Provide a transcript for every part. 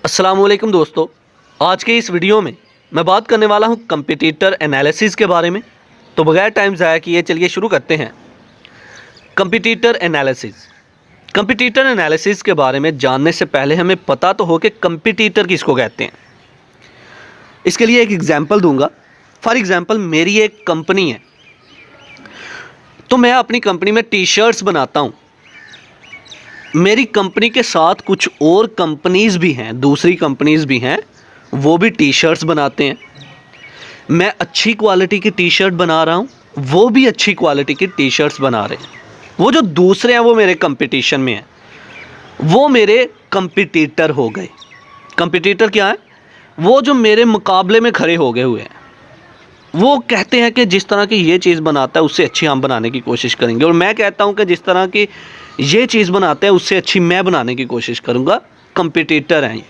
अस्सलाम वालेकुम दोस्तों, आज के इस वीडियो में मैं बात करने वाला हूं कंपटीटर एनालिसिस के बारे में। तो बगैर टाइम ज़ाया किए चलिए शुरू करते हैं। कंपटीटर एनालिसिस के बारे में जानने से पहले हमें पता तो हो कि कंपटीटर किसको कहते हैं। इसके लिए एक एग्जांपल दूंगा। फॉर एग्जांपल मेरी एक कंपनी है, तो मैं अपनी कंपनी में टी शर्ट्स बनाता हूँ। मेरी कंपनी के साथ कुछ और कंपनीज़ भी हैं, दूसरी कंपनीज़ भी हैं, वो भी टी शर्ट्स बनाते हैं। मैं अच्छी क्वालिटी की टी शर्ट बना रहा हूँ, वो भी अच्छी क्वालिटी की टी शर्ट्स बना रहे हैं। वो जो दूसरे हैं वो मेरे कंपटीशन में हैं, वो मेरे कंपटीटर हो गए। कंपटीटर क्या है? वो जो मेरे मुकाबले में खड़े हो गए हुए हैं। वो कहते हैं कि जिस तरह की ये चीज़ बनाता है उससे अच्छी हम बनाने की कोशिश करेंगे, और मैं कहता हूँ कि जिस तरह की ये चीज़ बनाते हैं उससे अच्छी मैं बनाने की कोशिश करूँगा। कंपटीटर हैं ये,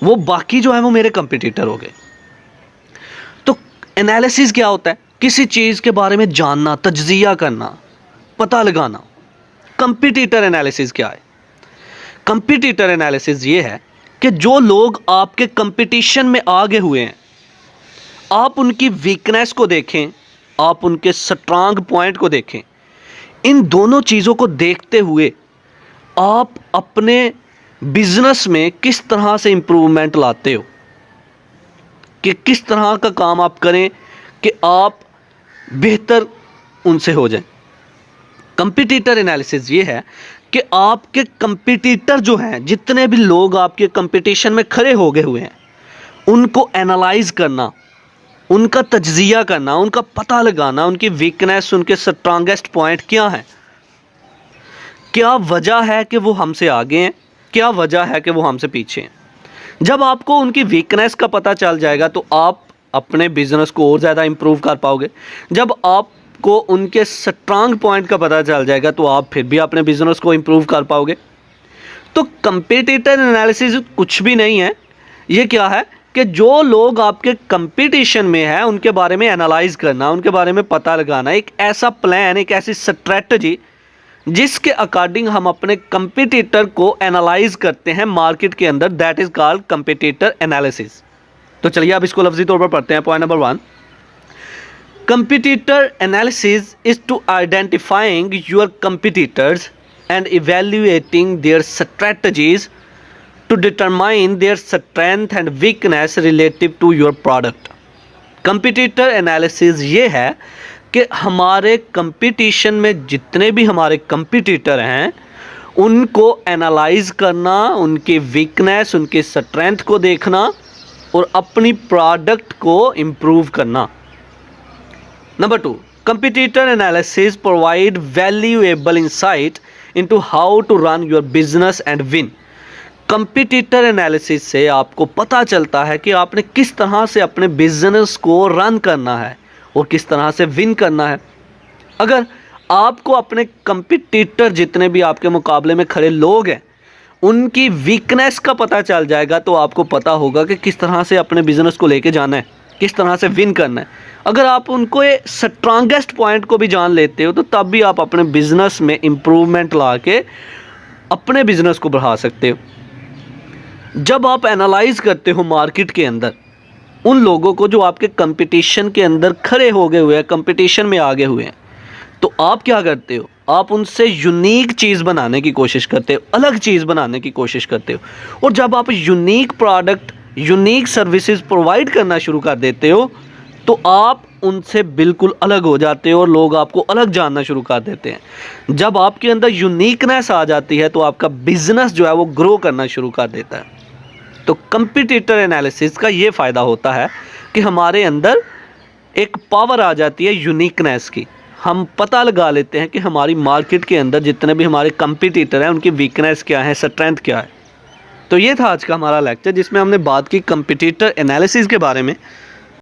वो बाकी जो है वो मेरे कंपटीटर हो गए। तो एनालिसिस क्या होता है? किसी चीज़ के बारे में जानना, तज्जिया करना, पता लगाना। कंपटीटर एनालिसिस क्या है? कंपटीटर एनालिसिस ये है कि जो लोग आपके कंपटीशन में आगे हुए हैं, आप उनकी वीकनेस को देखें, आप उनके स्ट्रांग पॉइंट को देखें। इन दोनों चीज़ों को देखते हुए आप अपने बिजनेस में किस तरह से इम्प्रूवमेंट लाते हो, कि किस तरह का काम आप करें कि आप बेहतर उनसे हो जाएं। कंपटीटर एनालिसिस ये है कि आपके कंपटीटर जो हैं, जितने भी लोग आपके कंपटीशन में खड़े हो गए हुए हैं, उनको एनालाइज करना, उनका तज्जिया करना, उनका पता लगाना, उनकी वीकनेस, उनके स्ट्रांगेस्ट पॉइंट क्या हैं, क्या वजह है कि वो हमसे आगे हैं, क्या वजह है कि वो हमसे पीछे हैं। जब आपको उनकी वीकनेस का पता चल जाएगा तो आप अपने बिजनेस को और ज़्यादा इंप्रूव कर पाओगे। जब आपको उनके स्ट्रांग पॉइंट का पता चल जाएगा तो आप फिर भी अपने बिजनेस को इंप्रूव कर पाओगे। तो कंपटीटर एनालिसिस कुछ भी नहीं है, ये क्या है कि जो लोग आपके कंपटीशन में हैं उनके बारे में एनालाइज करना, उनके बारे में पता लगाना, एक ऐसा प्लान, एक ऐसी स्ट्रेटजी जिसके अकॉर्डिंग हम अपने कंपटीटर को एनालाइज करते हैं मार्केट के अंदर, that is called competitor analysis. तो चलिए अब इसको लफ्जी तौर पर पढ़ते हैं। Point number 1, competitor analysis is to identifying your competitors and evaluating their strategies to determine their strength and weakness relative to your product। Competitor analysis ये है कि हमारे कंपटीशन में जितने भी हमारे कंपटीटर हैं उनको एनालाइज करना, उनकी वीकनेस, उनकी स्ट्रेंथ को देखना और अपनी प्रोडक्ट को इम्प्रूव करना। Number 2, competitor analysis provide valuable insight into how to run your business and win. Competitor analysis से आपको पता चलता है कि आपने किस तरह से अपने बिजनेस को रन करना है और किस तरह से विन करना है। अगर आपको अपने कंपटीटर, जितने भी आपके मुकाबले में खड़े लोग हैं, उनकी वीकनेस का पता चल जाएगा तो आपको पता होगा कि किस तरह से अपने बिजनेस को लेके जाना है, किस तरह से विन करना है। अगर आप उनको ये स्ट्रांगेस्ट पॉइंट को भी जान लेते हो तो तब भी आप अपने बिजनेस में इम्प्रूवमेंट ला के अपने बिजनेस को बढ़ा सकते हो। जब आप एनालाइज करते हो मार्केट के अंदर उन लोगों को जो आपके कंपटीशन के अंदर खड़े हो गए हुए हैं, कंपटीशन में आगे हुए हैं, तो आप क्या करते हो? आप उनसे यूनिक चीज़ बनाने की कोशिश करते हो, अलग चीज़ बनाने की कोशिश करते हो। और जब आप unique product, unique services provide करना शुरू कर देते हो तो आप उनसे बिल्कुल अलग हो जाते हो और लोग आपको अलग जानना शुरू कर देते हैं। जब आपके अंदर यूनिकनेस आ जाती है तो आपका बिजनेस जो है वो ग्रो करना शुरू कर देता है। तो कंपटीटर एनालिसिस का ये फ़ायदा होता है कि हमारे अंदर एक पावर आ जाती है यूनिकनेस की। हम पता लगा लेते हैं कि हमारी मार्केट के अंदर जितने भी हमारे कंपटीटर हैं उनकी वीकनेस क्या है, स्ट्रेंथ क्या है। तो ये था आज का हमारा लेक्चर जिसमें हमने बात की कंपटीटर एनालिसिस के बारे में।